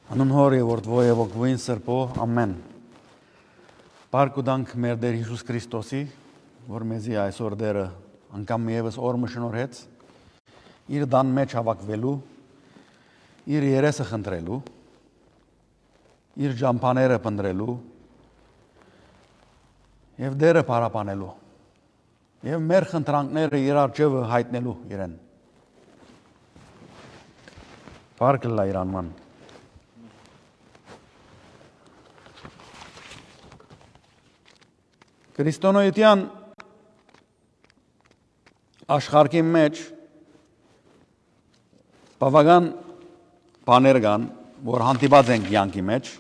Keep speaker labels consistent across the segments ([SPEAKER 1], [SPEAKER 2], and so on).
[SPEAKER 1] Անուն հոր եւ որդվո եւ ոգվին սրբո, ամեն։ Պարկ ու դանք մեր Տեր Հիսուս Քրիստոսի, որ մեզի այսօր դերը անգամ եւս օրը շնորհեց, իր դան մեջ հավաքվելու, իր երեսը խնդրելու, իր ջամփաները փնտրելու եւ դերը պարապանելու եւ մեր խնդրանքները իր արջևը հայտնելու իրեն։ Պարկ լա իր անման։ Քրիստոնեության աշխարհի մեջ բավական բաներ կան, որ հանդիպած են կյանքի մեջ,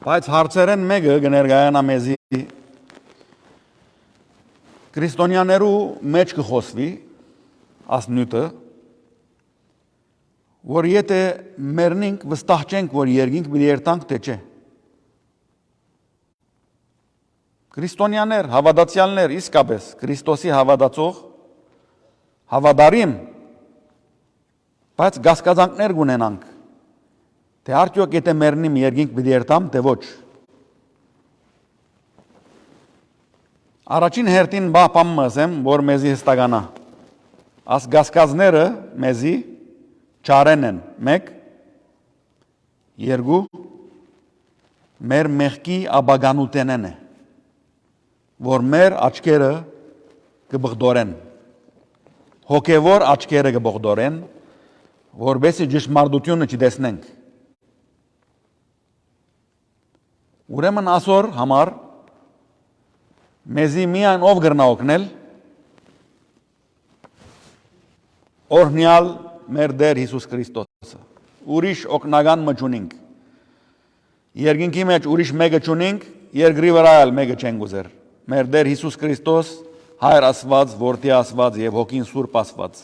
[SPEAKER 1] բայց հարցերեն մեկը կներկայանա մեզի քրիստոնյաներու մեջ կխոսվի ասնյութը, որ եթե մերնինք վստահ չենք, որ երկինք պիտի երթանք, թե չէ։ Քրիստոնյաներ, հավատացյալներ, իսկապես Քրիստոսի հավատացող, հավատարիմ, բայց գասկածանքներ կունենանք, թե արդյոք եթե մեռնիմ երկինք պիտի երթամ, թե ոչ։ Առաջին հերթին բան մսեմ, որ մեզի հստականա։ Աս գասկածները մեզի չարեն են, մեկ, երկու, մեր մեղքի աբագանութենեն է, որ մեր աչքերը կբղդորեն, հոգևոր աչքերը կբղդորեն, որբեսի ճշմարտությունը չտեսնենք։ Ուրեմն ասոր համար մեզի միայն ով գրնա օգնել, օրհնյալ մեր Տեր Հիսուս Քրիստոսը։ Ուրիշ օգնական մջունինք։ Երկինքի մեջ ուրիշ մեկը չունինք, երկրի վրա էլ մեկը չենք ուզեր։ Մեր Տեր Հիսուս Քրիստոս, Հայր Աստված, Որդի Աստված եւ Հոգին Սուրբ Աստված։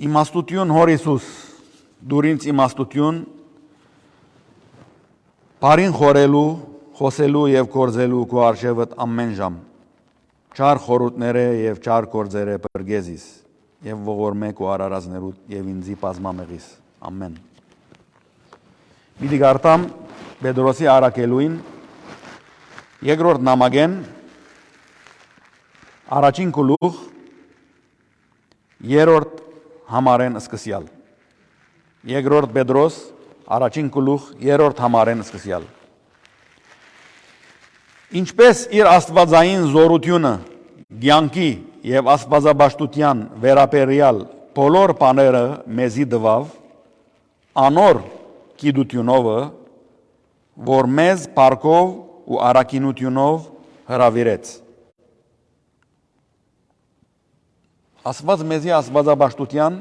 [SPEAKER 1] Իմաստություն Հոր Հիսուս, դուր ինձ իմաստություն, բարին խորելու, խոսելու եւ գործելու քո արժեվդ ամեն ժամ։ Չար խորհուրդները եւ չար գործերը բրգեզիս եւ ողորմե քո արարածներուդ եւ ինձի բազմամեղիս։ Ամեն։ Մի դիգարտամ Պետրոսի արաքելուին երկրորդ նամակեն առաջին գլուխ երրորդ համարեն սկսյալ։ Երկրորդ Պետրոս առաջին գլուխ երրորդ համարեն սկսյալ։ Ինչպես իր աստվածային զորությունը կյանքի եւ աստվածաբաշխության վերաբերյալ բոլոր բաները մեզի տվավ, անոր գիտությունովը, որ մեզ պարկով ու առաքինությունով հրավիրեց։ Աստված մեզի աստվածաբաշխության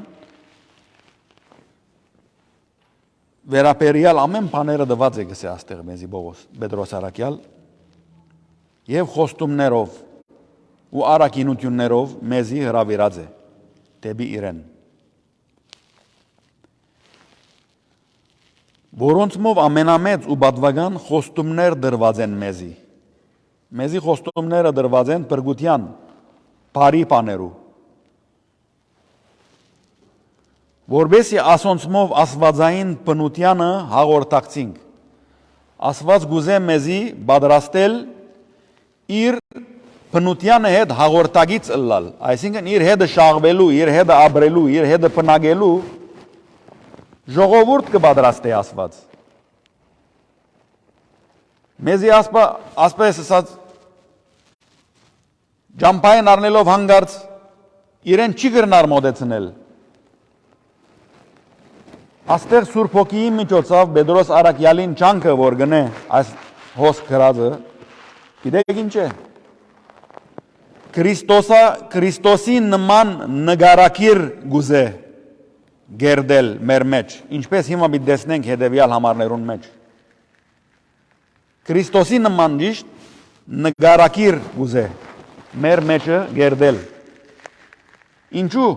[SPEAKER 1] վերաբերյալ ամեն բաները տված է գսե աստեղ մեզի Պետրոս արաքյալ եւ խոստումներով ու առաքինություններով մեզի հրավիրած է դեպի իրեն, որոնցմով ամենամեծ ու բադվական խոստումներ դրված են մեզի խոստումները դրված են բրգության բարի բաներու, որբեսի ասոնցմով աստվածային բնությանը հաղորդակցինք։ Աստված գուզե մեզի պատրաստել իր բնությանը հետ հաղորդակից ըլլալ, այսինքն իր հետը շաղվելու, իր հետը ապրելու, իր հետը բնակելու ժողովուրդ կպատրաստի Աստված։ Մեզի ասպես ասած ջամփային առնելով հանգարց իրեն չի գրնար մոդեցնել։ Աստեղ Սուրբ Հոգիի միջոցով Պետրոս արաքյալին ճանքը որ գնե այս հոսք գրածը, գիտեք ինչ է։ Քրիստոսի նման նգարակիր գուզե գերդել մեր մեջ, ինչպես հիմա մի տեսնենք հետևյալ համարներուն մեջ։ Քրիստոսի նման ճիշտ նգարակիր գուզե մեր մեջը գերդել։ Ինչու։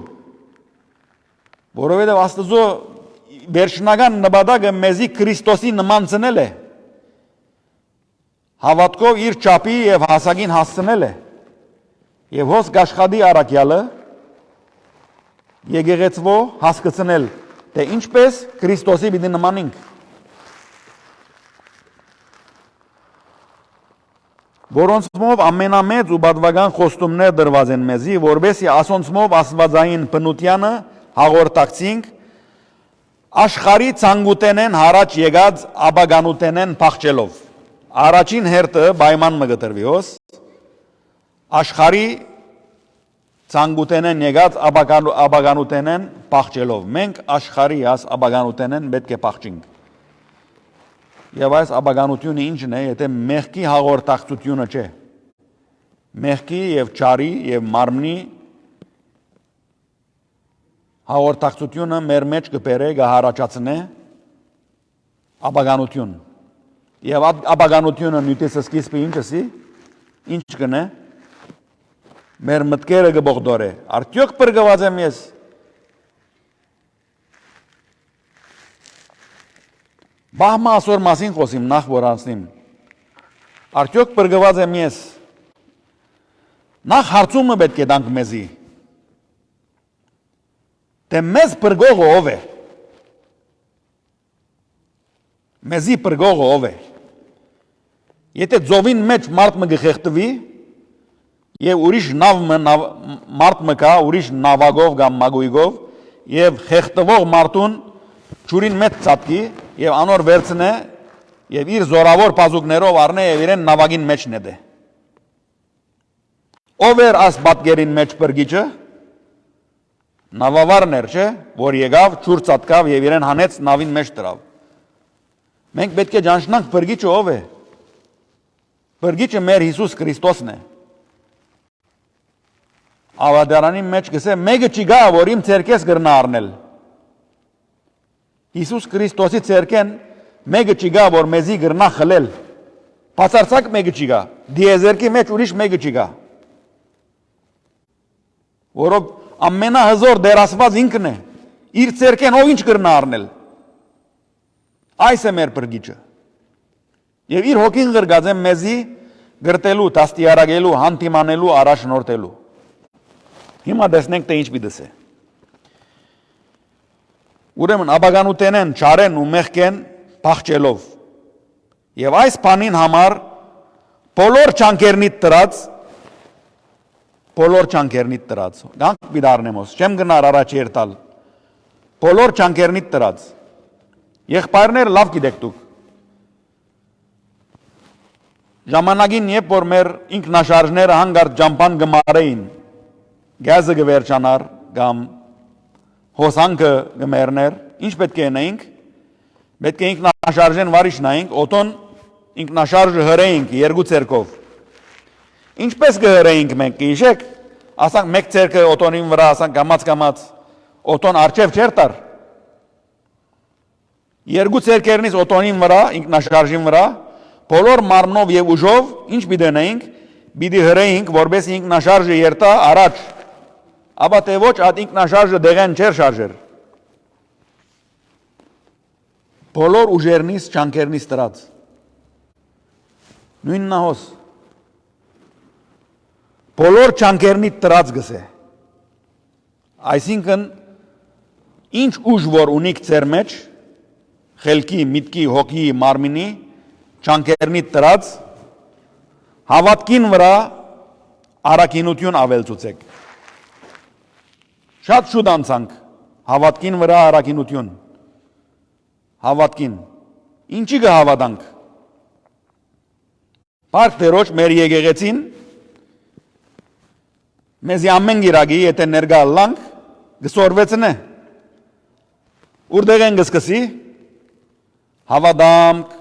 [SPEAKER 1] Որովհետև Աստծո վերջնական նպատակը մեզի Քրիստոսի նմանցնել է։ Հավատքով իր չափի եւ հասակին հասցնել է։ Եվ հոս գաշխադի արաքյալը եկեղեցվո հասկացնել, թե ինչպես Քրիստոսի պիտի նմանենք։ Որոնցմով ամենամեծ ու բադվական խոստումներ դրված են մեզի, որբեսի ասոնցմով աստվածային բնությանը հաղորդակցինք, աշխարհի ցանկութենեն հարաճ եկած աբագանութենեն փախչելով։ Առաջին հերթը պայման մը գտրվիոս, աշխարհի ցանկութենեն եկած աբագանութենեն փախչելով։ Մենք աշխարհի աս աբագանութենեն պետք է փախչենք։ Եվ այս աբագանությունը ինչն է, եթե մեղքի հաղորդակցությունը չէ։ Մեղքի եւ չարի եւ մարմնի հաղորդակցությունը մեր մեջ կբերե կհարաճացնե աբագանություն։ Եվ աբագանությունը նույնիսկ սկիզբը ինչսի, ինչ կնե, մեր մտքերը կբողդորե։ Արդյոք բրգված եմ ես։ Բահմա ասոր մասին խոսիմ նախ որ անցնիմ։ Արդյոք բրգված եմ ես։ Նախ հարցումը պետք է տանք մեզի։ Թե մեզ բրգողը ով է։ Մեզի բրգողը ով է։ Եթե ձովին մեջ մարդ մը գխեղտվի եւ ուրիշ մարդ մը կա, ուրիշ նավագով կամ մագույգով եւ խեղտվող մարդուն ճուրին մեջ ծածկի եւ անոր վերցնե եւ իր զորավոր բազուկներով առնե եւ իրեն նավագին մեջ նետե։ Ով էր աս պատկերին մեջ բրգիչը։ Նավավարն էր, չէ, որ եկավ, ճուր ծածկավ եւ իրեն հանեց նավին մեջ դրավ։ Մենք պետք է ճանչնանք բրգիչը ով է։ Բրգիչը մեր Հիսուս Քրիստոսն է։ Ավադարանի մեջ գսե մեկը չի գա, որ իմ ցերկես գրնա առնել։ Հիսուս Քրիստոսի ցերկեն մեկը չի գա, որ մեզի գրնա խլել։ Բացարձակ մեկը չի գա։ Դիեզերքի մեջ ուրիշ մեկը չի գա։ Որով ամենահզոր դերասված ինքն է։ Իր ցերկեն ով ինչ գրնա առնել։ Այս է մեր բրգիչը։ Եվ իր հոգին գրգած է մեզի գրտելու, դաստիարակելու, հանդիմանելու, առաջնորդելու։ Հիմա տեսնենք թե ինչ պիտի դասե։ Ուրեմն աբագանութենեն, չարեն ու մեղքեն փախչելով։ Եվ այս բանին համար բոլոր չանկերնիտ տրած, գանք բիդարնեմոս, չեմ գնար առաջ երտալ, բոլոր չանկերնիտ տրած, եղբայրներ լավ գիտեք դուք, ժամանակին երբ որ մեր ինքնաշարժները հանգարտ ճամփան գմարեին, գազը գվերջանար կամ հոսանքը գմերներ, ինչ պետք է նայենք, պետք է ինքնաշարժեն վարիշ նայենք, օտոն ինքնաշարժը հրեինք երկու ցերկով։ Ինչպես կհրեինք մենք, իշեք, ասանք մեկ ցերկը օտոնին վրա, ասանք կամած, օտոն արջև չեր տար։ Երկու ցերկերնից օտոնին վրա, ինքնաշարժին վրա, բոլոր մարմնով եւ ուժով, ինչ պիտի նայենք, պիտի հրեինք, որպես ինքնաշարժը երտա առաջ։ Աբա թե ոչ այդ ինքնաշարժը դեղեն չեր շարժեր։ Բոլոր ուժերնից չանկերնից տրած։ Նույն նահոս։ Բոլոր չանկերնից տրած գսե։ Այսինքն ինչ ուժ որ ունիք ձեր մեջ, խելքի, միտքի, հոգի, մարմինի, չանկերնից տրած, հավատքին վրա առաքինություն ավելցուցեք։ Շատ շուտ անցանք, հավատքին վրա առաքինություն, հավատքին, ինչի կհավատանք, պարկ տերոջ մեր եկեղեցին, մեզի ամեն գիրագի, եթե ներգա լանք, գսորվեցն է, ուրդեղ են գսկսի, հավադամք,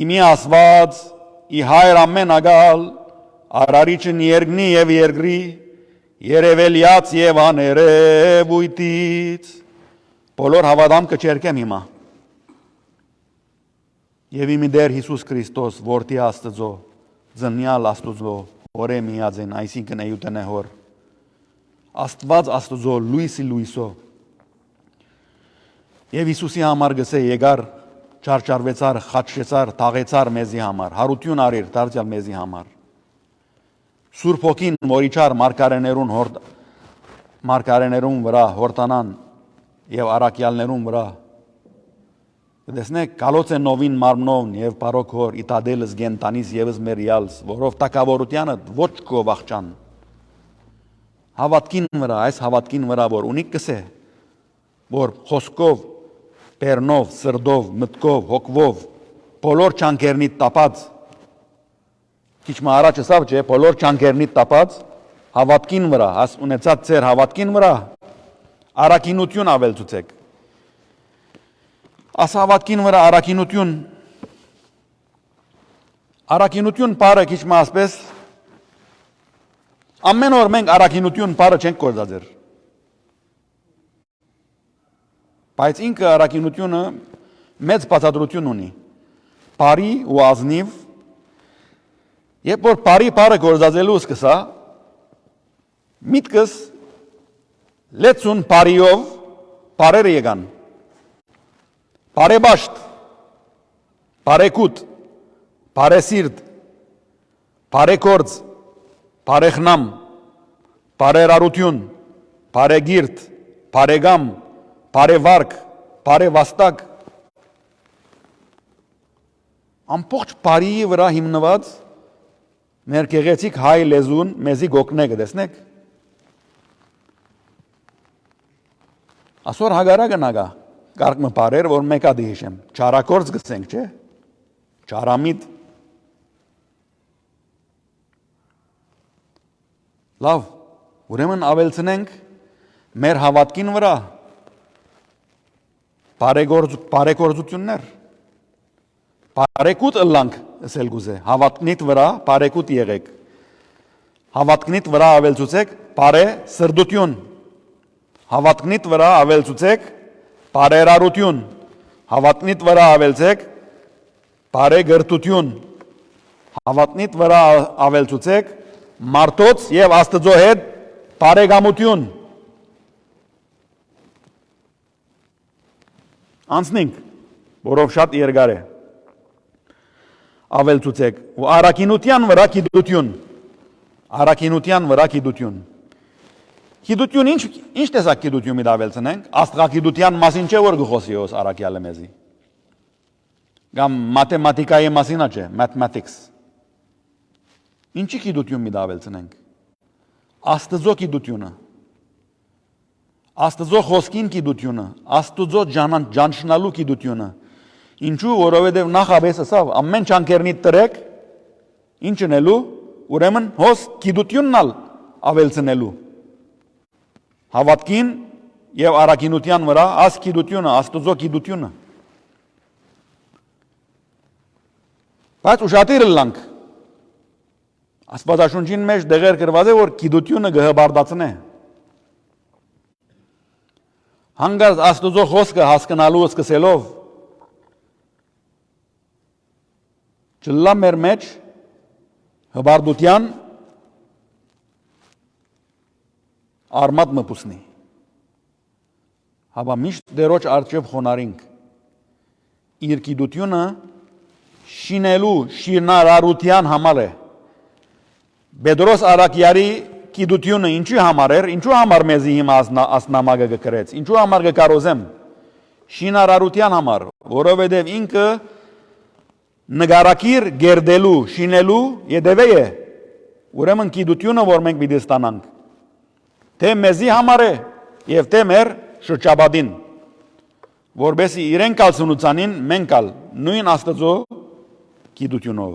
[SPEAKER 1] իմի ասված, ի հայր ամեն ագալ, արարիչն երգնի և երգրի, երևելյաց և աներև ույտից, բոլոր հավադամքը չերկեմ հիմա, և իմի դեր Հիսուս Քրիստոս, որդի աստծո, զնյալ աստծո, հորե միածեն, այսինքն էյութեն է հոր, աստված աստծո, լույսի լույսո, և Հիսուսի համար գսե եկար, չարչարվեցար, խաչեցար, թաղեցար մեզի համար, հարություն արիր, դարձյալ մեզի համար, Սուրբ հոգին մորիչար մարգարեներուն մարգարեներուն վրա, հորտանան եւ արաքյալներուն վրա։ Դեսնեք կալոց է նովին մարմնովն եւ բարոք հոր իտադելս գենտանիս եւս մերիալս, որով տակավորությանը ոչ կո վախճան։ Հավատքին վրա, այս հավատքին վրա, որ ունիկ կսե, որ խոսքով, բերնով, սրդով, մտքով, հոգվով, բոլոր չանկերնիտ տապած, քիչ մը առաջ ասավ չէ, բոլոր չանկերնիտ տապած, հավատքին վրա, աս ունեցած ծեր հավատքին վրա, արաքինություն ավելցուցեք։ Աս հավատքին վրա արաքինություն պարը քիչ մը ասպես, ամեն օր մենք արաքինություն պարը չենք գործածեր։ Բայց ինքը արաքինությունը մեծ բացատրություն ունի։ Բարի ու ազնիվ, երբ որ բարի պարը գործածելու սկսա, միտքս լեցուն բարիով բարերը եկան։ Բարեբաշտ, բարեկուտ, բարեսիրտ, բարեկորձ, բարեխնամ, բարերարություն, բարեգիրտ, բարեգամ, բարեվարկ, բարեվաստակ, ամբողջ բարիի վրա հիմնված մեր գեղեցիկ հայ լեզուն մեզի գոկնեգը տեսնեք։ Ասոր հագարակը նագա, կարգ մը բարեր, որ մեկա դիհիշեմ, չարակորձ գցենք, չէ, չարամիտ, լավ, ուրեմն ավելցնենք մեր հավատքին վրա բարեգործություններ, բարեկուտ ըլլանք ասել գուզե, հավատքնիտ վրա բարեկուտ եղեք, հավատքնիտ վրա ավելցուցեք բարե սրդություն, հավատքնիտ վրա ավելցուցեք բարերարություն, հավատքնիտ վրա ավելցեք բարեգրտություն, հավատքնիտ վրա ավելցուցեք մարդոց եւ Աստծո հետ բարեկամություն։ Անցնենք, որով շատ երկար է։ Ավելցուցեք ու արաքինության վրա գիտություն։ Արաքինության վրա գիտություն։ Գիտություն ինչ տեսակ գիտություն մի ավելցնենք, աստղագիտության մասին չէ որ գխոսի ոս արաքյալը մեզի։ Կամ մաթեմատիկայի մասին չէ, mathematics։ Ինչի գիտություն մի ավելցնենք։ Աստծո գիտությունը։ Աստծո խոսքին գիտությունը, Աստծո ճանչնալու գիտությունը։ Ինչու, որովհետև նախաբես ասավ, ամեն չանկերնիտ տրեք, ինչն էլու, ուրեմն հոս գիտությունն ալ ավելցնելու։ Հավատքին եւ արաքինության վրա աս գիտությունը, Աստծո գիտությունը։ Բայց ուշադիր լանք։ Աստվածաշունչին մեջ դեղեր գրված է, որ գիտությունը գհբարդացնե։ Հանգած Աստծո խոսքը հասկանալու սկսելով չլա մեր մեջ հբարդության արմատ մպուսնի։ Հաբա միշտ դերոջ արջև խոնարինք իր գիտությունը շինելու շինարարության համար է։ Պետրոս Արաքյալի գիտությունը ինչու համար էր, ինչու համար մեզի հիմա ասնամագը գկրեց, ինչու համար գկարոզեմ, շինարարության համար, որովհետև ինքը նգարակիր գերդելու, շինելու ետևե է, ուրեմն գիտությունը, որ մենք պիտի ստանանք, թե մեզի համար է և թե մեր շրջաբադին, որբեսի իրեն կալ սնուցանին, մենք կալ նույն Աստծո գիտությունով։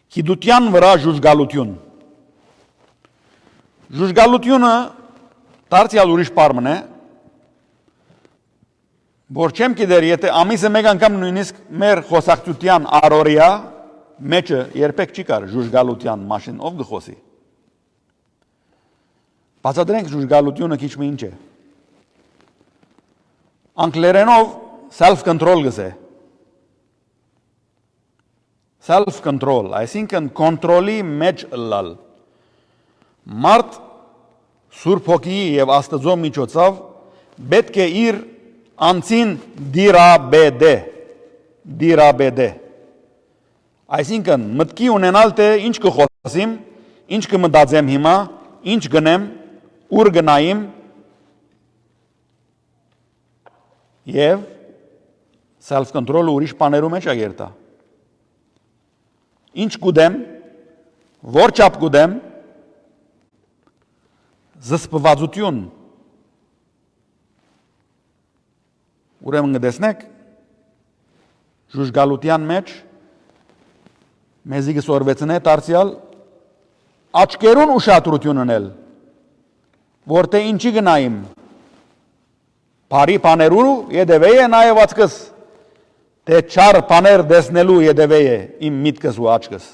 [SPEAKER 1] Գիտության վրա ժուժգալություն։ Ժուժգալությունը դարձյալ ուրիշ պարմն է, որ չեմ գիտեր, եթե ամիսը մեկ անգամ նույնիսկ մեր խոսակցության առօրյա մեջը երբեք չի կար ժուժգալության մաշին, ով գխոսի։ Բացատրենք ժուժգալությունը քիչ մի ինչ է։ Անգլերենով self-control գսե։ Self-control, այսինքն կոնտրոլի մեջ ըլլալ։ Մարդ Սուրբ Հոգիի և Աստծո միջոցով պետք է իր անձին դիրաբեդե։ Այսինքն մտքի ունենալ թե ինչ կխոսիմ, ինչ կմտածեմ հիմա, ինչ գնեմ, ուր գնայիմ եւ self control ուրիշ բաներու մեջ է երթա։ Ինչ կուդեմ, որ չափ կուդեմ, զսպվածություն։ Ուրեմն գտեսնեք, ժուժգալության մեջ մեզի գսորվեցնե դարձյալ աչքերուն ուշադրություն ունել, որտե ինչի գնայիմ, բարի բաներու ետևե է նաև աչքս, թե չար բաներ դեսնելու ետևե է իմ միտքս ու աչքս։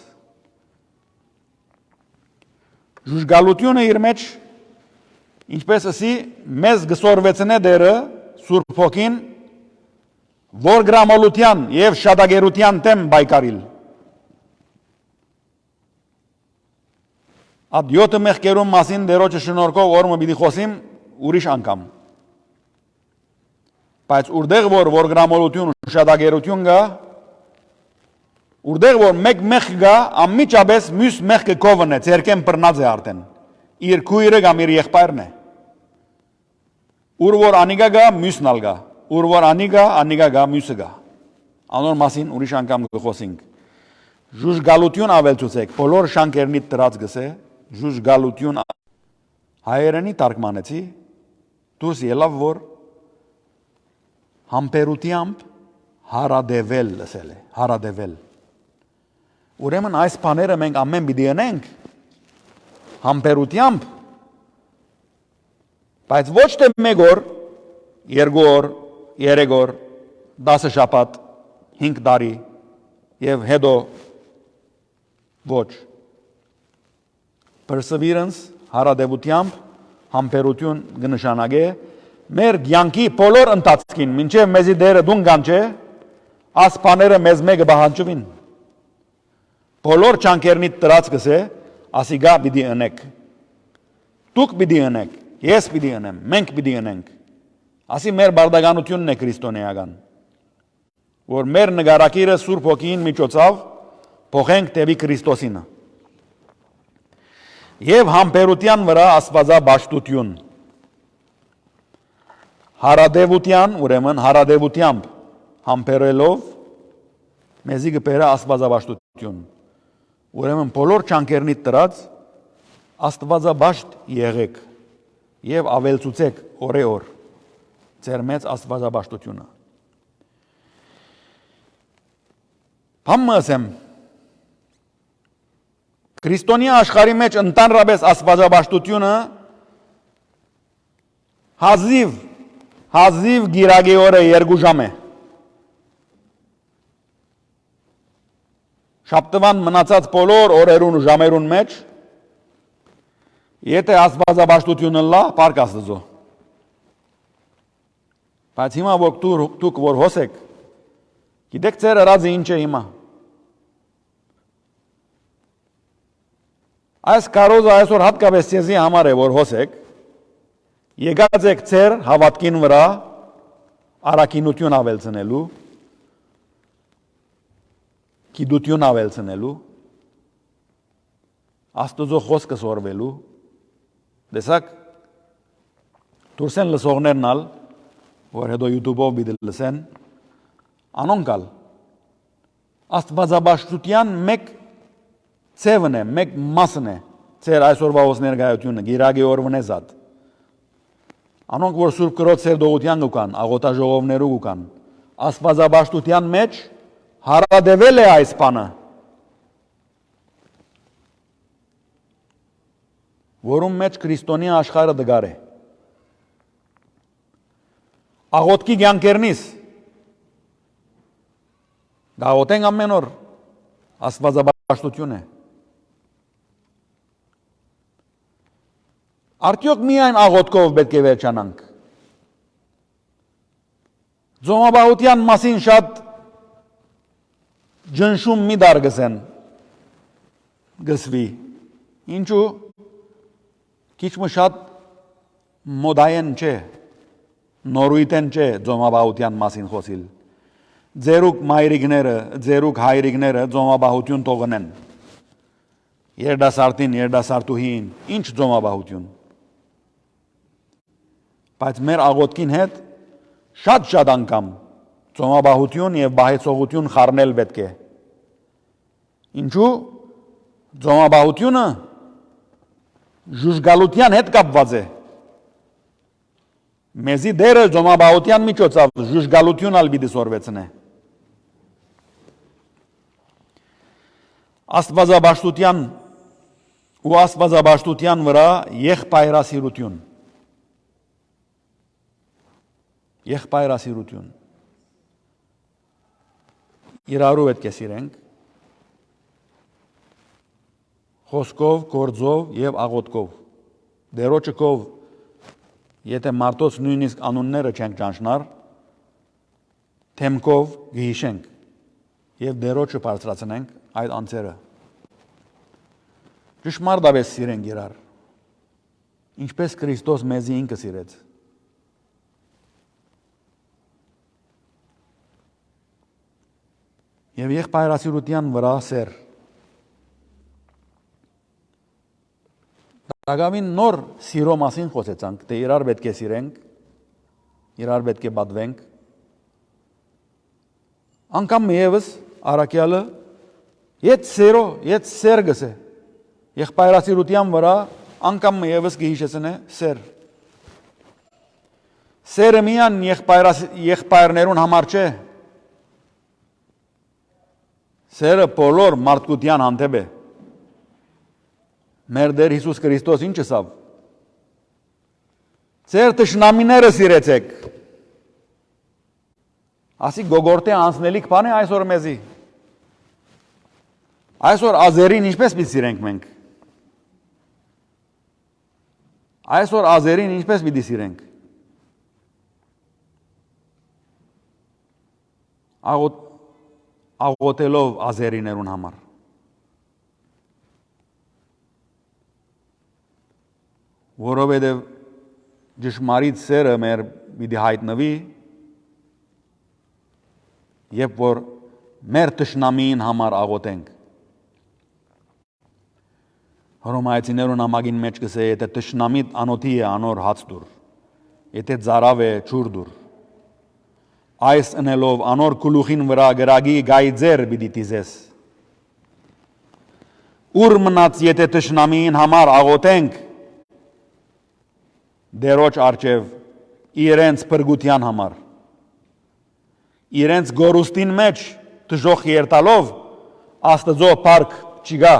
[SPEAKER 1] Ժուժգալությունը իր մեջ, ինչպես ասի, մեզ գսորվեցնե դերը Սուրբ Հոգին, որ գրամոլության եւ շատագերության դեմ բայկարիլ։ Այդ 7 մեղքերուն մասին դերոջը շնորհքով օրը պիտի խոսիմ ուրիշ անգամ։ Բայց ուրդեղ որ գրամոլություն ու շատագերություն գա, ուրդեղ որ մեկ մեղք գա, անմիջապես մյուս մեղքը կովն է, ցերկեն բռնած է արդեն։ Իր քույրը կամ իր եղբայրն է։ Ուր որ անիգա գա, մյուսն ալ գա։ Ուր որ անիգա գա, մյուսը գա։ Անոր մասին ուրիշ անգամ կխոսենք։ Ժուժգալություն ավելցուցեք, բոլոր շանկերնի տրած գսե, ժուժգալություն հայերենի տարգմանեցի, դուրս ելավ որ համբերությամբ հարադեվել լսել է, հարադեվել։ Ուրեմն այս բաները մենք ամեն պիտի անենք համբերությամբ, բայց ոչ թե մեկ օր, երկու օր, երեք օր, 10 շաբաթ, 5 տարի եւ հետո ոչ։ Perseverance, հարադեվությամբ, համբերություն կնշանակե մեր կյանքի բոլոր ընթացքին, մինչև մեզի դերը դուն կանչե, աս բաները մեզ մեկը բահանջվին։ Բոլոր չանկերնի տրած կսե, ասիգա պիտի ընեք։ Դուք պիտի ընեք, ես պիտի ընեմ, մենք պիտի ընենք։ Ասի մեր բարդականությունն է քրիստոնեական, որ մեր նգարակիրը Սուրբ Հոգին միջոցով փոխենք դեպի Քրիստոսինը։ Եվ համբերության վրա աստվածաբաշխություն։ Հարադեվության, ուրեմն հարադեվությամբ համբերելով մեզի կբերա աստվածաբաշխություն։ Ուրեմն բոլոր չանկերնի տրած աստվածաբաշտ եղեք եւ ավելցուցեք օրեօր ձեր մեծ աստվածաբաշխությունը։ Համը ասեմ, քրիստոնյա աշխարհի մեջ ընդհանրապես աստվածաբաշխությունը հազիվ գիրագի օրը 2 ժամ է։ Շաբթվան մնացած բոլոր օրերուն ու ժամերուն մեջ եթե աստվածաբաշխությունը լա, պարկ Աստծո։ Բայց հիմա որ դուք որ հոսեք, գիտեք ձեր ըրածը ինչ է հիմա։ Այս կարոզը այսօր հատկապես ցեզի համար է որ հոսեք, եկած եք ձեր հավատքին վրա արակինություն ավելցնելու, գիտություն ավելցնելու, Աստծո խոսքը սորվելու, տեսակ դուրսեն լսողներն ալ, որ հետո YouTube-ով պիտի լսեն, անոնքալ աստվածաբաշխության մեկ ցևն է, մեկ մասն է, ձեր այսօրվա ներկայությունը, գիրագի օրվն է զատ։ Անոնք որ Սուրբ Կրոջ սերդողության կան, աղոթաժողովներու կան, աստվածաբաշխության մեջ հարադեվել է այս բանը, որում մեջ քրիստոնյա աշխարհը դգար է։ Աղոթքի կյանքերնից գաղոթենք ամեն օր աստվածաբաշխություն է։ Արդյոք միայն աղոթքով պետք է վերջանանք։ Ձոմաբահության մասին շատ ջնշում մի դար գսեն գսվի։ Ինչու քիչ մը շատ մոդայեն չէ, նորույթեն չէ ձոմաբահության մասին խոսիլ։ Ձերուկ մայրիկները, ձերուկ հայրիկները ձոմաբահություն թողնեն։ երդասարտին, երդասարտուհին, ինչ ձոմաբահություն։ Բայց մեր աղոթքին հետ շատ անգամ ձոմաբահություն եւ բահեցողություն խառնել պետք է։ Ինչու ձոմաբահությունը ժուժգալության հետ կապված է։ Մեզի դերը ձոմաբահության միջոցով ժուժգալություն ալ պիտի սորվեցնե։ Աստվածաբաշխության ու աստվածաբաշխության վրա եղբայրասիրություն։ Եղբայրասիրություն։ Իրարու պետք է սիրենք խոսքով, գործով եւ աղոթքով։ Դերոջկով եթե մարդոց նույնիսկ անունները չենք ճանչնար, թեմքով գիհիշենք եւ դերոջը բարձրացնենք այդ անձերը։ Ճշմարտաբես սիրենք իրար, ինչպես Քրիստոս մեզի ինքը սիրեց։ Եվ եղբայրասիրության վրա սեր։ Դակավին նոր սիրո մասին խոսեցանք, թե իրար պետք է սիրենք, իրար պետք է պատվենք։ Անկամ եւս առաքյալը ետ սեր գսե։ Եղբայրասիրության վրա անկամ եւս գիհիշեցնե սեր։ Սերը միան եղբայրներուն համար չէ։ Սերը բոլոր մարդկության հանդեպ է։ Մեր Տեր Հիսուս Քրիստոս ինչ ասավ։ Ձեր թշնամիները սիրեցեք։ Ասի գոգորտե անցնելիք բան է այսօր մեզի։ Այսօր ազերին ինչպես պիտի սիրենք մենք։ Այսօր ազերին ինչպես պիտի սիրենք։ Աղոթելով ազերիներուն համար։ Որովհետև ճշմարիտ սերը մեր պիտի հայտնվի, երբ որ մեր թշնամին համար աղոթենք։ Հռոմայացիներուն ամագին մեջ կսե, եթե թշնամիդ անոթի է անոր հաց դուր, եթե ծարավ է ջուր դուր։ Այս ընելով անոր գլուխին վրա գրագի գայձեր պիտի տիզես։ Ուր մնաց եթե թշնամին համար աղոթենք, դերոջ արջև իրենց փրկության համար։ Իրենց գորուստին մեջ դժոխ երտալով Աստծո փառք չգա։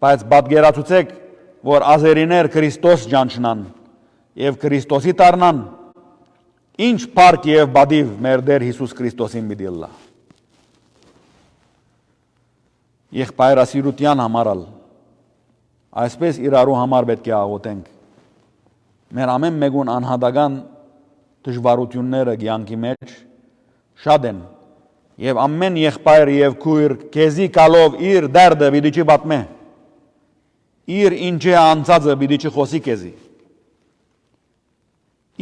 [SPEAKER 1] Բայց պատկերացուցեք, որ ազերիներ Քրիստոս ճանչնան եւ Քրիստոսի դառնան, ինչ փառք եւ բադիվ մեր Տեր Հիսուս Քրիստոսին պիտի լա։ Եղբայրասիրության համարալ այսպես իրարու համար պետք է աղոթենք։ Մեր ամեն մեկուն անհատական դժվարությունները կյանքի մեջ շատ են եւ ամեն եղբայր եւ քույր քեզի կալով իր դերդը պիտի չի պատմե։ Իր ինչե անցածը պիտի չի խոսի քեզի։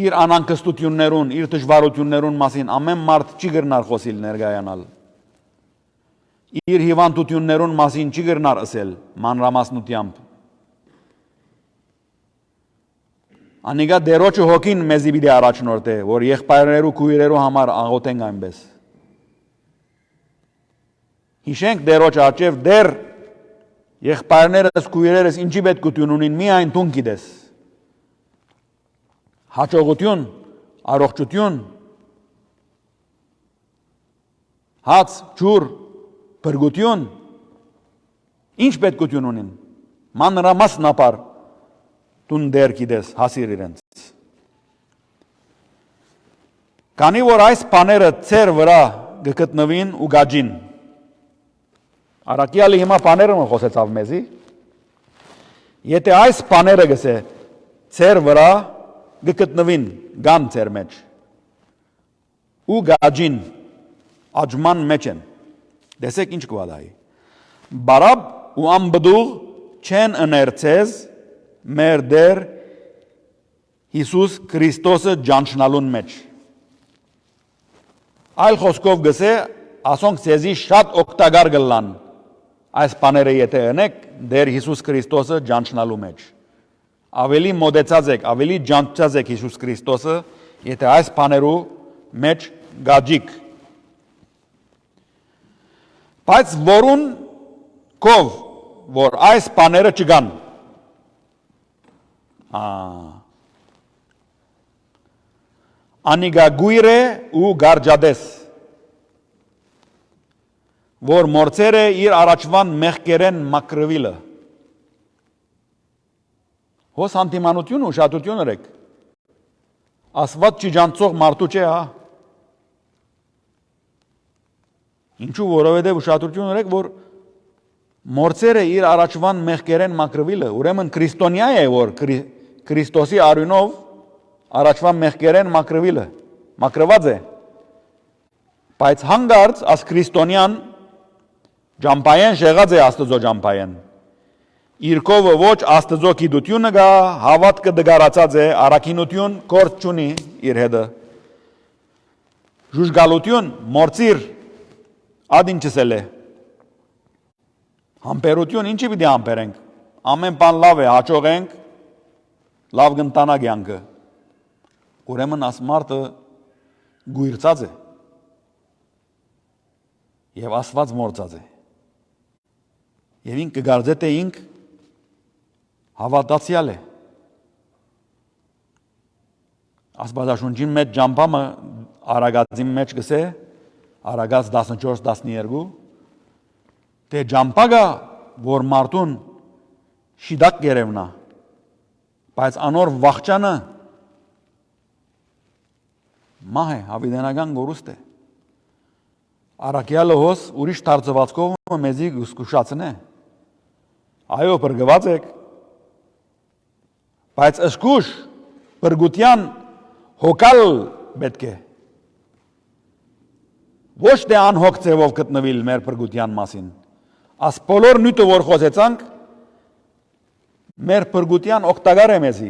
[SPEAKER 1] Իր անանկստություններուն, իր դժվարություններուն մասին ամեն մարդ չի գրնար խոսիլ ներգայանալ։ Իր հիվանդություններուն մասին չի գրնար ասել մանրամասնությամբ։ Անիգա դերոջը հոգին մեզի պիտի առաջնորդե, որ եղբայրներու քույրերու համար աղոթենք այնպես։ Հիշենք դերոջ արջև դեր եղբայրներս քույրերս ինչի պետքություն ունին միայն դուն գիտես։ Հաջողություն, առողջություն, հաց, ջուր, փրկություն, ինչ պետքություն ունին։ Մանրամասնապար դուն դեր գիտես, հասիր իրենց։ Քանի որ այս բաները ծեր վրա գտնվին ու գաջին։ Առաքյալը հիմա բաները խոսեցավ մեզի։ Եթե այս բաները գսե ծեր վրա գտնվին գան ծեր մեջ ու գաջին աջման մեջ են։ Դեսեք ինչ կվադայի։ Բարաբ ու ամբդուղ չեն ըներցեզ մեր Տեր Հիսուս Քրիստոսը ճանչնալուն մեջ։ Այլ խոսքով գսե ասոնք ցեզի շատ օգտակար գլան այս բաները եթե ընեք դեր Հիսուս Քրիստոսը ջանչնալու մեջ։ Ավելի մոդեցած եք, ավելի ջանչած եք Հիսուս Քրիստոսը, եթե այս բաներու մեջ գաջիկ։ Բայց որուն կով, որ այս բաները չգան։ Անիգա գույր է ու գարջադես, որ մորցեր է իր առաջվան մեղկերեն մակրվիլը։ Հոս հանդիմանություն ու շատություն ըրեք։ Ասված չիջանցող մարդու չէ, Ինչու որովհետև ուշադրություն ուրեք, որ մորցեր է իր առաջվան մեղկերեն մակրվիլը, ուրեմն քրիստոնյա է, որ Քրիստոսի արյունով առաջվան մեղկերեն մակրված է, բայց հանգարց աս քրիստոնյան ջամպայեն շեղած է Աստծո ջամպայեն, իրկովը ոչ Աստծո գիտությունը գա, հավատքը դգարացած է, առաքինություն կորդ չունի իր հետը, ժուժգալություն, մորցիր, Ад ինչսել է։ Համբերություն ինչի պիտի համբերենք։ Ամեն բան լավ է, հաջող ենք, լավ գնտանա կյանքը։ Ուրեմն աս մարդը գույրծած է եւ ասված մորցած է։ Եվ ինք կգարձե թե ինք հավատացյալ է։ Աստվածաշունչին մեջ ջամփամը Արագածի մեջ գսե Արագած 14-12 թե ջամփագա որ մարդուն շիդակ գերևնա բայց անոր վախճանը մահ է հավիդենական գորուստ է Արաքյալը հոս ուրիշ դարձվածքով մեզի զգուշացնե այո բրգված եք բայց ըսկուշ բրգության հոգալ պետք է Ոչ թե անհոգ ձևով գտնվել մեր բրգության մասին։ Աս բոլոր նյութը որ խոսեցանք մեր բրգության օգտակար է մեզի։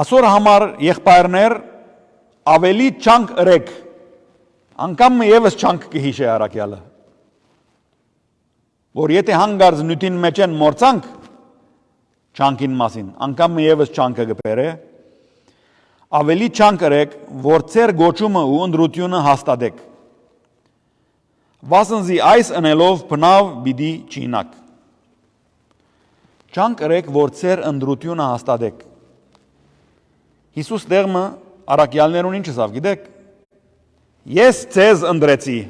[SPEAKER 1] Ասոր համար եղբայրներ ավելի չանք ըրեք։ Անկամ եւս չանք կհիշե Արաքյալը։ Որ եթե հանգարց նյութին մեջ են մորցանք չանքին մասին, անկամ եւս չանքը գբերե Ավելի չանք ըրեք, որ ծեր գոչումը ու ընդրությունը հաստատեք։ Վասնզի այս ընելով բնավ բիդի չինակ։ Չանք ըրեք, որ ծեր ընդրությունը հաստատեք։ Հիսուս դեղմը արաքյալներուն ինչ ասավ, գիտեք։ Ես ձեզ ընդրեցի։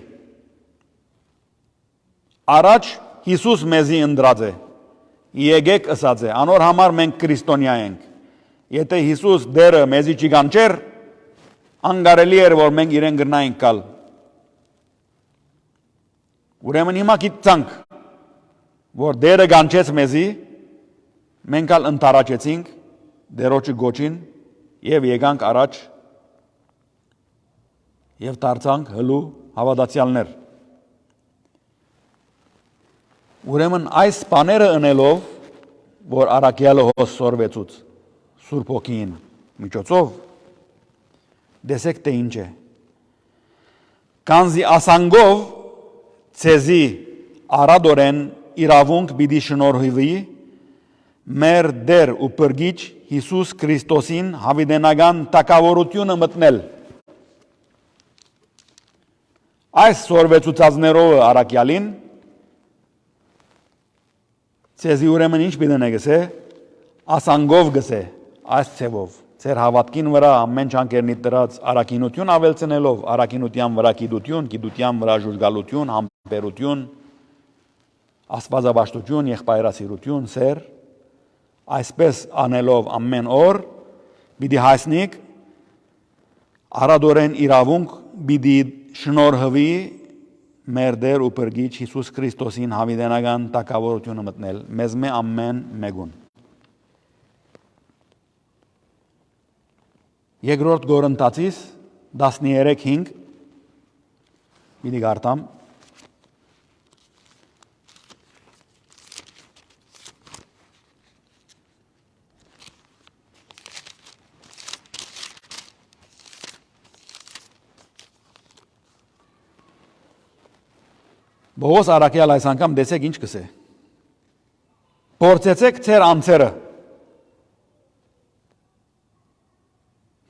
[SPEAKER 1] Առաջ Հիսուս մեզի ընդրած է։ Եկեք ըսած է, անոր համար մենք քրիստոնյա ենք։ Եթե Հիսուս դերը մեզի չիգանչեր, անգարելի էր, որ մենք իրեն գրնայինք կալ։ Ուրեմն հիմա գիտցանք, որ դերը գանչեց մեզի, մենք ալ ընթարաչեցինք դերոջի գոչին և եկանք առաջ և դարձանք հլու հավատացյալներ։ Ուրեմն այս բաները ընելով, որ Արաքյալը հոս սորվեցուց, Սուրբ Հոգին միջոցով դեսեք թե ինչ է Կանզի ասանգով ցեզի արադորեն իրավունք պիտի շնորհվի մեր դեր ու բրգիչ Հիսուս Քրիստոսին հավիտենական տակավորությունը մտնել Այս սորվեցուցածներով Արաքյալին ցեզի ուրեմն ինչ պիտի նգսե ասանգով գսե Այս ցևով Ձեր հավատքին վրա ամեն չանկերնի դրած առաքինություն ավելցնելով, առաքինության վրա գիտություն, գիտության վրա ժուժգալություն, համբերություն, աստվածաբաշխություն, եղբայրասիրություն, սեր, այսպես անելով ամեն օր, պիտի հասնիկ արադորեն իրավունք պիտի շնորհվի մեր Տեր ու Փրկիչ Հիսուս Քրիստոսին հավիտենական տակավորությունը մտնել, մեզ մե ամեն մեկուն։ Երկրորդ Գորընթացիս 13:5 Պիտի գարտամ Բողոս Արաքյալ այս անգամ դեսեք ինչ կսե։ Փորձեցեք ձեր անձերը։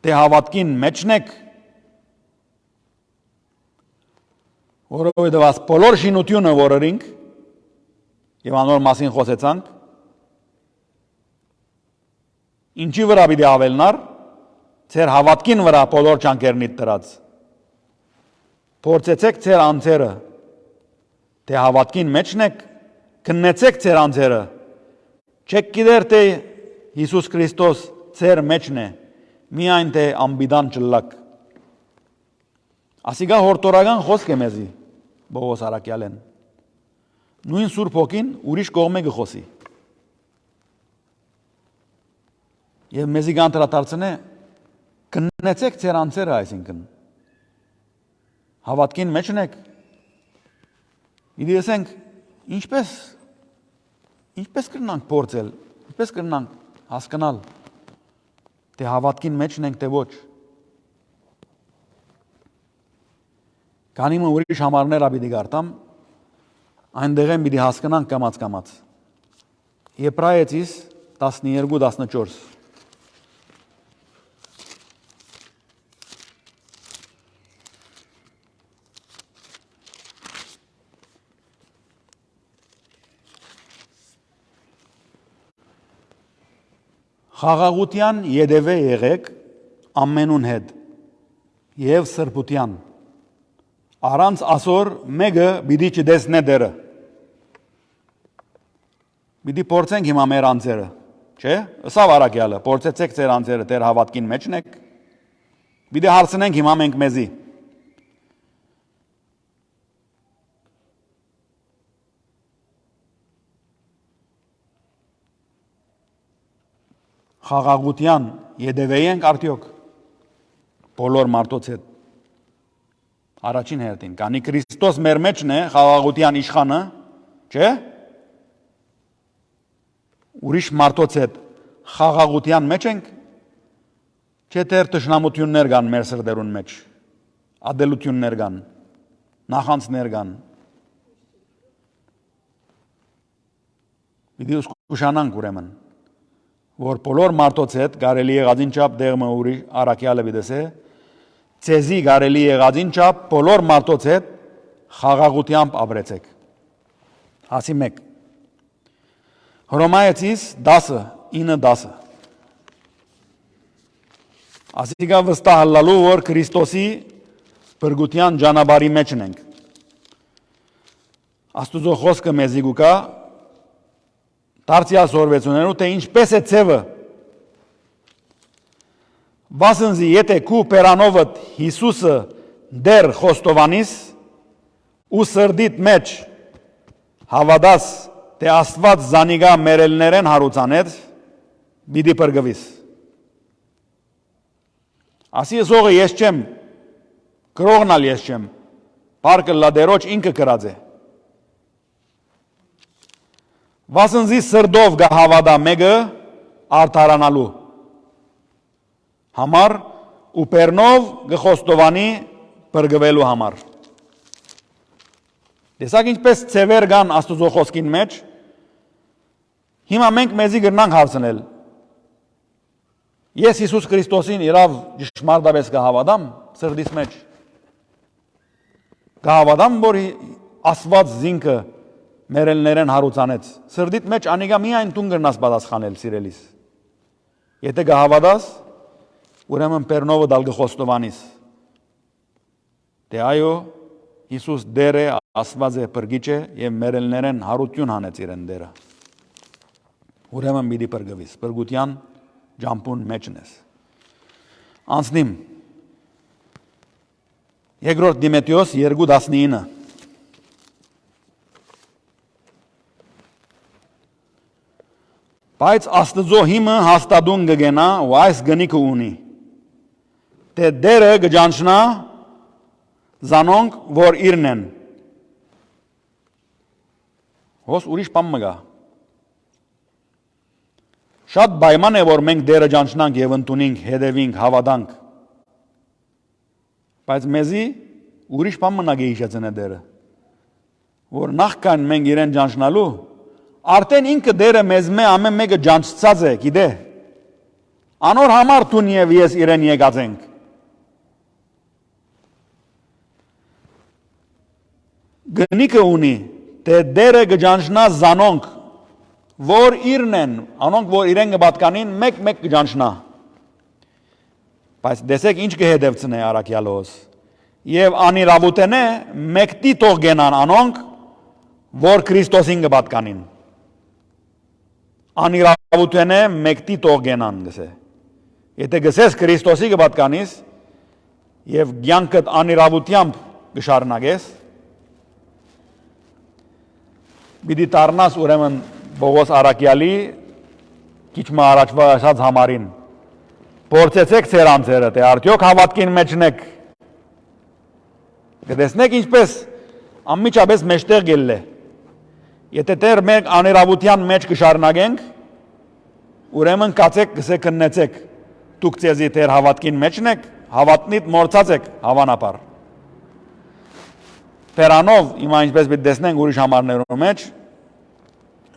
[SPEAKER 1] Թե հավատքին մեջն եք, որովհետև այս բոլոր շինությունը, որ ըրինք, եւ անոր մասին խոսեցանք, ինչի վրա պիտի ավելնար, ձեր հավատքին վրա բոլոր ճանկերնիդ դրած։ Փորձեցեք ձեր անձերը, թե հավատքին մեջն եք, քննեցեք ձեր անձերը, չեք գիտեր թե Հիսուս Քրիստոս ձեր մեջն է, միայն թե ամբիդան ճլլակ։ Ասիկա հորտորական խոսք է մեզի, Բողոս Արաքյալեն։ Նույն Սուրբ Հոգին ուրիշ կողմ է գխոսի։ Եվ մեզի կանտրատարցն է, քննեցեք ձեր անձերը, այսինքն։ Հավատքին մեջն եք, իդի ասենք, ինչպես կրնանք փորձել, ինչպես կրնանք հասկանալ, թե հավատքին մեջն ենք, թե ոչ։ Քանի մը ուրիշ համարներ ապիտի գարտամ, այնտեղ են պիտի հասկանանք կամաց։ Եբրայեցիս 12-14 Խաղաղության ետևե եղեք ամենուն հետ եւ սրբության առանց ասոր մեկը պիտի չտեսնե դերը։ Պիտի փորձենք հիմա մեր անձերը, չէ՞։ Ըսավ Արաքյալը, փորձեցեք ձեր անձերը, դեր հավատքին մեջն եք։ Պիտի հարցնենք հիմա մենք մեզի։ Խաղաղության ետևե ենք արդյոք բոլոր մարդոց հետ։ Առաջին հերթին, քանի Քրիստոս մեր մեջն է, խաղաղության իշխանը, չէ՞։ Ուրիշ մարդոց հետ խաղաղության մեջ ենք, չէ՞ դեռ տշնամություններ կան մեր սրտերուն մեջ, ադելություններ կան, նախանցներ կան։ Պիտի ուշանանք ուրեմն, որ բոլոր մարդոց հետ կարելի եղածին չափ դեղմը ուրիշ Արաքյալը պիտի ցեզի կարելի եղածին չափ բոլոր մարդոց հետ խաղաղությամբ ապրեցեք։ Հասի 1 Հռոմայեցիս 10:9-10 Ասիկա վստահալու որ Քրիստոսի բրգության ճանապարհի մեջն ենք։ Աստուծո խոսքը մեզի գուկա Դարձյալ սորվեցուներու թե ինչպես է ցևը Վասնզի եթե քու պերանովդ Հիսուսը դեր խոստովանիս ու սրդիդ մեջ հավատաս թե Աստված զանիգա մերելներեն հարուցանեց բիդի պրգվիս Ասի եսողը ես չեմ կրողնալ ես չեմ պարկը լադերոջ ինքը կրած է Վասնզի սրդով գա հավատա մեկը արդարանալու համար ու պերնով գխոստովանի պրգվելու համար։ Տեսակ ինչպես ցևեր կան Աստուծո խոսքին մեջ, հիմա մենք մեզի գրնանք հարցնել։ Ես Հիսուս Քրիստոսին իրավ ճշմարտապես կհավատամ սրդիս մեջ։ Կհավատամ, որ Աստված զինքը մերելներեն հարուցանեց։ Սրդիդ մեջ անիկա միայն տուն գրնաս պատասխանել սիրելիս։ Եթե կհավատաս, ուրեմն պերնովը դալ գխոստովանիս։ Դե այո, Հիսուս դեր է, Աստված է, պրգիչ է եւ մերելներեն հարություն հանեց իրեն դերը։ Ուրեմն պիտի պրգվիս, պրգության ջամփուն մեջն ես։ Անցնիմ։ Երկրորդ Դիմեթեոս 2:19 Բայց Աստծո հիմը հաստատուն կգենա ու այս գնիքը ունի, թե դերը կջանչնա զանոնք, որ իրն են։ Հոս ուրիշ պամ մգա։ Շատ բայման է, որ մենք դերը ջանչնանք և ընդունինք, հետևինք, հավատանք։ Բայց մեզի ուրիշ պամ մնակ է իշեցն է դերը, որ նախքան մենք իրեն ճանչնալու, արդեն ինքը դերը մեզ մե ամեն մեկը ճանչծած է, գիտե։ Անոր համար դուն եւ ես իրեն եկած ենք։ Գնիկը ունի, թե դերը գճանչնա զանոնք, որ իրն են, անոնք, որ իրեն գպատկանին, մեկ գճանչնա։ Բայց դեսեք ինչ կհետևցնե առակյալոս։ Եվ անիրավութեն է մեկտի թող գենան անոնք, որ Քրիստոսին գպատկանին։ Անիրավութեն է մեկտի թող գենան գսե։ Եթե գսես Քրիստոսի գպատկանիս եւ կյանքդ անիրավությամբ գշարունակես, Բիդի տառնաս ուրեմն Պողոս Արաքյալի քիչ մը առաջվա ասած համարին։ Փորձեցեք ձեր անձերը, թե արդյոք հավատքին մեջն եք։ Կտեսնեք ինչպես անմիջապես մեջտեղ գելլե։ Եթե դեռ մենք աներավության մեջ կշարունակենք, ուրեմն կացեք գսեք քննեցեք։ Դուք ձեզի դեռ հավատքին մեջն եք, հավատնիդ մորցած եք հավանաբար։ Պերանով, հիմա ինչպես պիտի տեսնենք ուրիշ համարներում մեջ,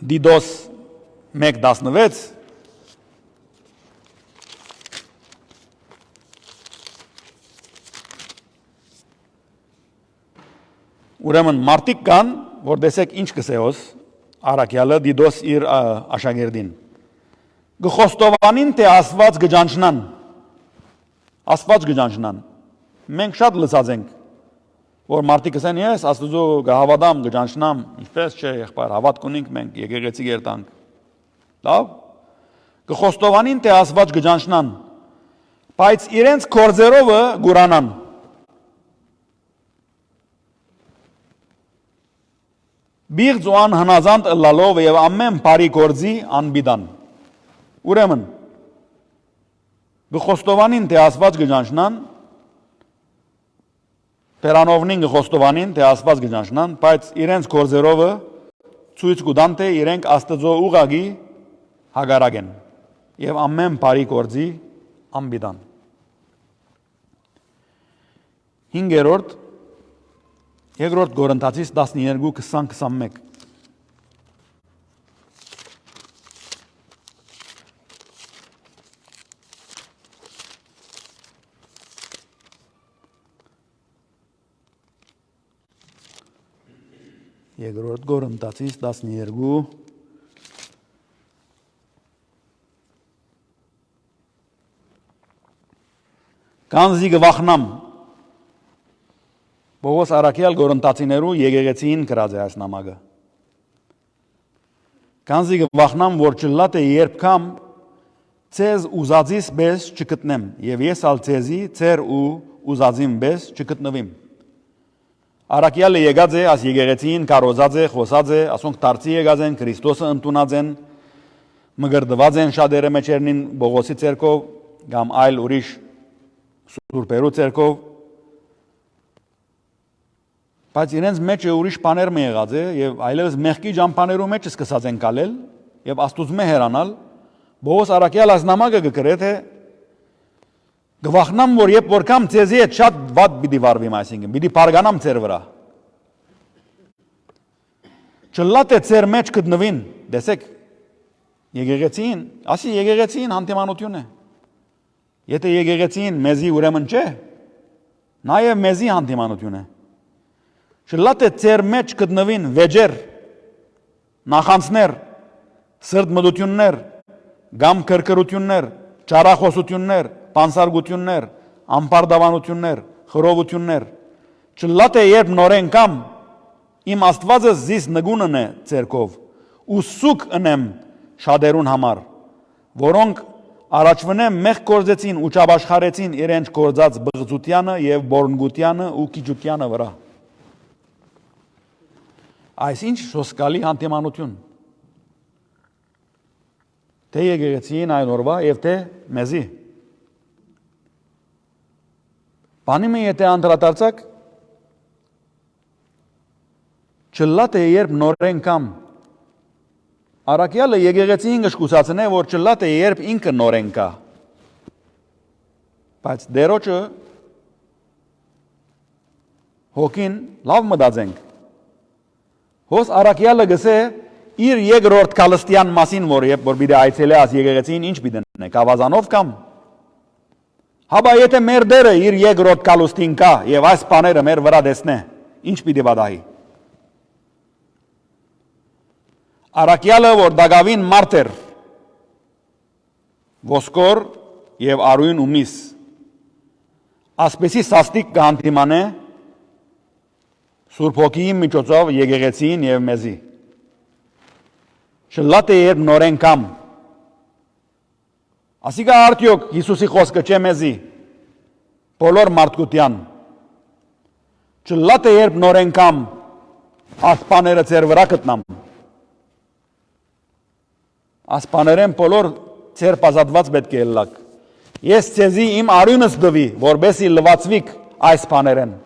[SPEAKER 1] Դիդոս 1.16, ուրեմն մարդիկ կան, որ տեսեք ինչ կսեոս, Արաքյալը Դիդոս իր աշակերտին։ Գխոստովանին թե Աստված գճանչնան, Աստված գճանչնան, մենք շատ լսած ենք, որ մարդիկ ասեն ես Աստծո գահավադամ գճանչնամ, ինչպես չէ եղբայր, հավատք ունենք մենք, եկեղեցի գերտանք։ Լավ։ Գխոստովանին թե Աստված գճանչնան, բայց իրենց կորձերովը գուրանան։ Բիղձ ու անհնազանդ ըլլալով եւ ամեն բարի գործի անբիդան։ Ուրեմն գխոստովանին թե Աստված գճանչնան, Պերանովնին գխոստովանին թե Աստված գճանչնան, բայց իրենց կորձերովը ցույց կտան թե իրենք Աստծո ուղագի հագարակ են եւ ամեն բարի գործի անբիդան։ 5-րդ Երկրորդ Կորինթացիս 12:20-21 Երկրորդ Կորինթացիս 12 Կանզի գվախնամ Պողոս Արաքյալ Կորինթացիներու եկեղեցին գրած է այս նամակը Կանզի գվախնամ որ չլատ է երբքամ ցեզ ուզածիս բես չգտնեմ եւ ես ալ ցեզի ցեր ու ուզածին բես չգտնվիմ Արաքյալը եկած է, աս եկեղեցին կարոզած է, խոսած է, ասոնք դարձի եկած են, Քրիստոսը ընդունած են, մգրդված են շատերը մեջերնին Բողոսի ցերկով, կամ այլ ուրիշ սուրբերու ցերկով, բայց իրենց մեջ ուրիշ բաներ մը եղած է, եւ այլևս մեղքի ջամփաներու մեջ սկսած են կալել, եւ Աստուծո հերանալ, Բողոս Արաքյալ այս նամակը գրե թե Գվախնամ, որ երբ որ կամ ցեզի հետ շատ վատ պիտի վարվիմ, այսինքն, պիտի բարգանամ ցեր վրա։ Չլատ է ցեր մեջ գտնվին, տեսեք, եկեղեցին, ասի եկեղեցին հանդիմանություն է։ Եթե եկեղեցին մեզի ուրեմն չէ, նաև մեզի հանդիմանություն է։ Չլատ է ցեր մեջ գտնվին վեճեր, նախանցներ, սրտմտություններ, կամ կրկրություններ, ճարախոսություններ, Պանսարգություններ, ամպարդավանություններ, խռովություններ, չլատ է երբ նորեն կամ իմ Աստվածը զիս նգունն է ցերկով, ու սուկ ընեմ շատերուն համար, որոնք առաջվնե մեղ կործեցին ու ճաբաշխարեցին իրենց կործած բղծությանը եւ բորնգությանը ու քիջությանը վրա։ Այսինչ սոսկալի հանդիմանություն։ Թե եկեղեցին այն օրվա եւ թե մեզի Բանի մը եթե անդրադարձակ, չլատ է երբ նորեն կամ, Արաքյալը եկեղեցին գշկուսացն է, որ չլատ է երբ ինքը նորեն կա, բայց դերոճը հոգին լավ մտածենք, Հոս Արաքյալը գսե իր երկրորդ կալստյան մասին, որ երբ որ պիտի այցելե աս եկեղեցին, ինչ պիտի դնե, կավազանով կամ։ Հաբա եթե մեր դերը իր երկրորդ կալուստին կա եւ այս բաները մեր վրա դեսնե, ինչ պիտի վադահի։ Արաքյալը, որ դագավին մարդ էր, ոսկոր եւ արույն ու միս, ասպեսի սաստիկ կհանդիմանե Սուրբ Հոգիի միջոցով եկեղեցին եւ մեզի։ Շլատ է երբ նորեն կամ։ Ասիկա արդյոք Հիսուսի խոսքը չէ մեզի, բոլոր մարդկության։ Շլատ է երբ նորեն կամ ասպաները ձեր վրա գտնամ։ Ասպաներեն բոլոր ձեր պազատված պետք է ելլակ։ Ես ձեզի իմ արյունս դվի, որբեսի լվացվիք այս բաներեն։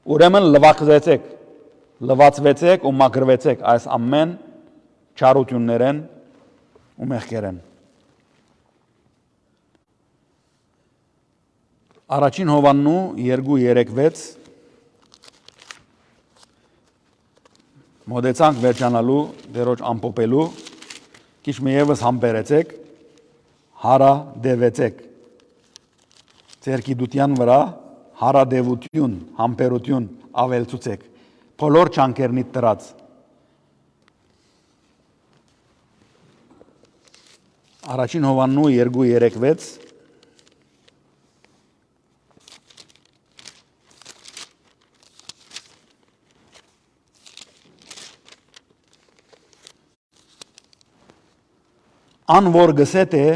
[SPEAKER 1] Ուրեմն լվացվեցեք ու մաքրվեցեք այս ամեն չարություններեն ու մեղքերեն։ Առաջին Հովաննու 2:3-6 մոդեցանք վերջանալու դերոջ ամփոփելու քիչ միևս համբերեցեք հարադևեցեք ձեր գիտության վրա հարադևություն, համբերություն ավելցուցեք, բոլոր չանկերնիդ տրած։ Առաջին Հովաննու 2:3-6 Ան որ գսետ է,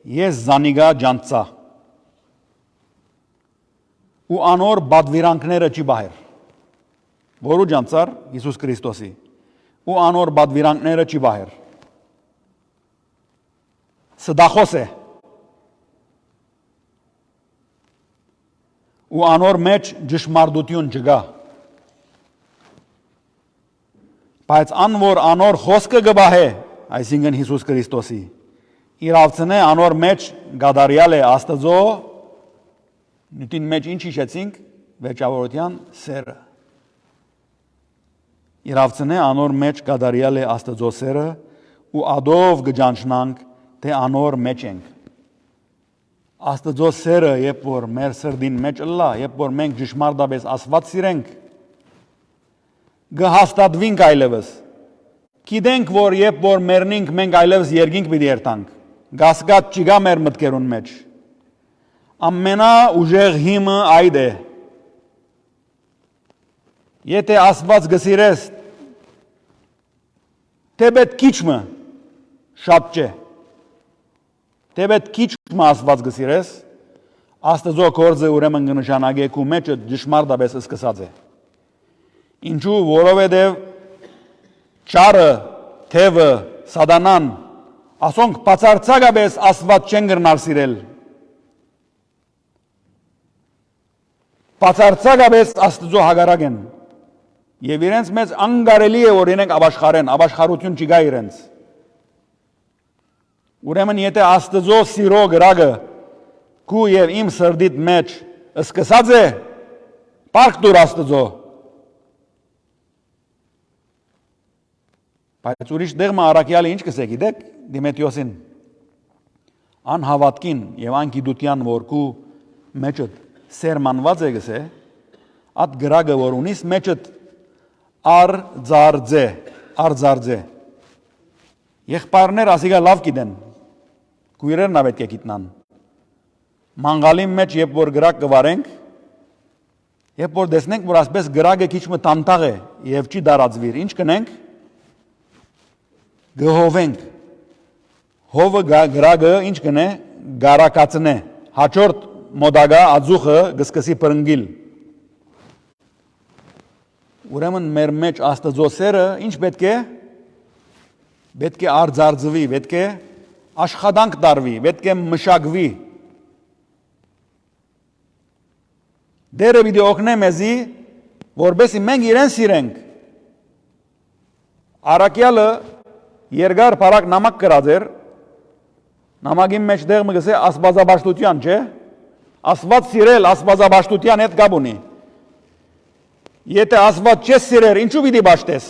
[SPEAKER 1] ես զանիգա ջանցա, ու անոր բադվիրանքները չի բահեր, որու ջանցար Հիսուս Քրիստոսի, ու անոր բադվիրանքները չի բահեր, սդախոս է, ու անոր մեջ ճշմարտություն չկա, բայց ան որ անոր խոսքը գբահե, այսինքն Հիսուս Քրիստոսի, իրավցնե անոր մեջ գադարյալ է Աստծո նույնին մեջ ինչ հիշեցինք վերջավորության սերը։ Իրավցնե անոր մեջ գադարյալ է Աստծո սերը ու ադով գջանչնանք, թե անոր մեջ ենք։ Աստծո սերը, երբ որ մեր սրդին մեջ ըլլա, երբ որ մենք ճշմարտաբես Աստված սիրենք, գհաստատվինք այլևս։ Գիտենք, որ երբ որ մեռնինք, մենք այլևս երկինք պիտի երթանք։ Գասկած չկա մեր մտքերուն մեջ։ Ամենաուժեղ հիմը այդ է։ Եթե Աստված գսիրես, թեպետ քիչմը շատ չէ։ Թեպետ քիչմը Աստված գսիրես, Աստծո գործը ուրեմն կնշանակե քու մեջը ճշմարտաբես սկսած է։ Ինչու, որովհետև ճարը, թևը, սատանան, ասոնք բացարձակապես Աստված չեն գնալ սիրել։ Բացարձակապես Աստծո հագարակ են։ Եվ իրենց մեծ անգարելի է, որ իրենք ապաշխարեն, ապաշխարություն չկա իրենց։ Ուրեմն եթե Աստծո սիրո գրագը քու եւ իմ սրդիդ մեջ սկսած է, պարկ դուր Աստծո։ Բայց ուրիշ դեղմը Արաքյալը ինչ կսե գիտեք Դիմեթիոսին, անհավատքին եւ անգիտության որ քու մեջդ սերմանված է գսե, at գրագը որ ունիս մեջդ արձարձե։ Եղբայրներ ասիկա լավ գիտեն, քույրերն ա պետք է գիտնան։ Մանգալի մեջ երբ որ գրակ կվարենք, երբ որ տեսնենք, որ ասպես գրագը քիչ մը տանտաղ է եւ չի դարածվիր, ինչ կնենք։ Գհովենք։ Հովը գրագը ինչ կնե, գարակացնե, հաջորդ մոդագա ածուխը գսկսի պրնգիլ։ Ուրեմն մեր մեջ Աստծո սերը ինչ պետք է։ Պետք է արձարձվի, պետք է աշխատանք տարվի, պետք է մշակվի։ Դերը պիտի օգնե մեզի, որբեսի մենք իրեն սիրենք։ Արաքյալը երկար փառակ նամակ գրած էր, նամակի մեջ դեղը գսե աստվածաբաշխության, չէ։ Աստված սիրել աստվածաբաշխության հետ կապ ունի։ Եթե Աստված չես սիրեր, ինչու պիտի բաշխտես։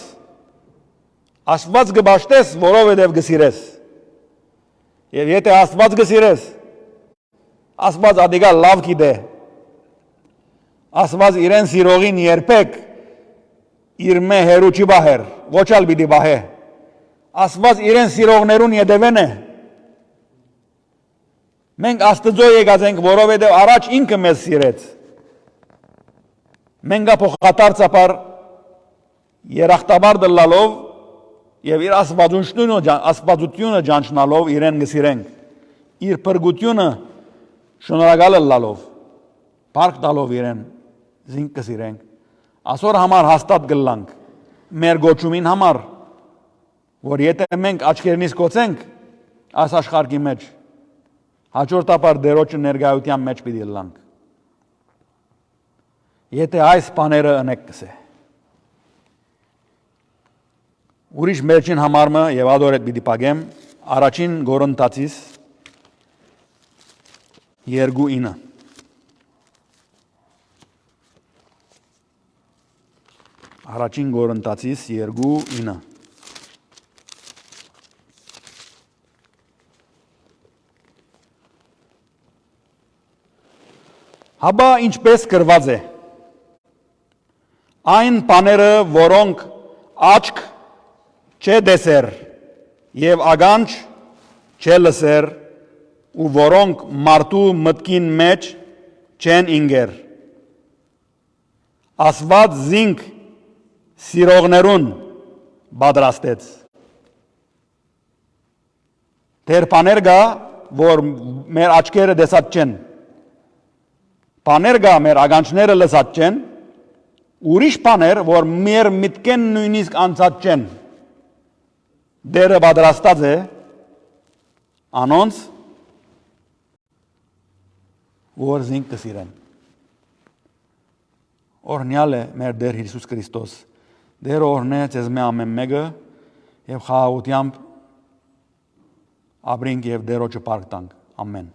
[SPEAKER 1] Աստված կբաշխտես, որովհետև կսիրես։ Եվ եթե Աստված կսիրես, Աստված ադիգա լավ գիտե։ Աստված իրեն սիրողին երբեք իր մե հերու չի բահեր, ոչ ալ պիտի բահե։ Աստված իրեն սիրողներուն ետևեն է։ Մենք Աստծո եկած ենք, որովհետև առաջ ինքը մեզ սիրեց։ Մենք փոխադարձաբար երախտաբար դլալով եւ իր աստվածությունը ճանչնալով իրեն գսիրենք։ Իր փրկությունը շնորհակալ լալով, բարք տալով իրեն զինք գսիրենք։ Այսօր համար հաստատ գլանք մեր գոչումին համար, որ եթե մենք աչքերնից կոծենք այս աշխարհի մեջ, հաջորդաբար դերոջը ներկայության մեջ պիտի լանք։ Եթե այս բաները ընեք կսե։ Ուրիշ մեջին համարմը եւ ադորետ պիտի պագեմ առաջին Գորընթացիս 2:9 Առաջին Գորընթացիս 2:9 Հաբա ինչպես գրված է, այն բաները, որոնք աչք չէ դեսեր եւ ագանջ չէ լսեր ու որոնք մարդու մտքին մեջ չեն ինգեր, Աստված զինք սիրողներուն պատրաստեց։ Դեր բաներ կա, որ մեր աչքերը դեսած չեն, բաներ կա մեր ագանջները լսած չեն, ուրիշ բաներ, որ մեր միտքեն նույնիսկ անցած չեն, դերը պատրաստած է անոնց, որ զինք կսիրեն։ Օրհնյալ է մեր Տեր Հիսուս Քրիստոս, Դեր օրհնե ձեզ մե ամեն մեկը եւ խաղաղությամբ ապրենք եւ Դերոջը փառք տանք։ Ամեն։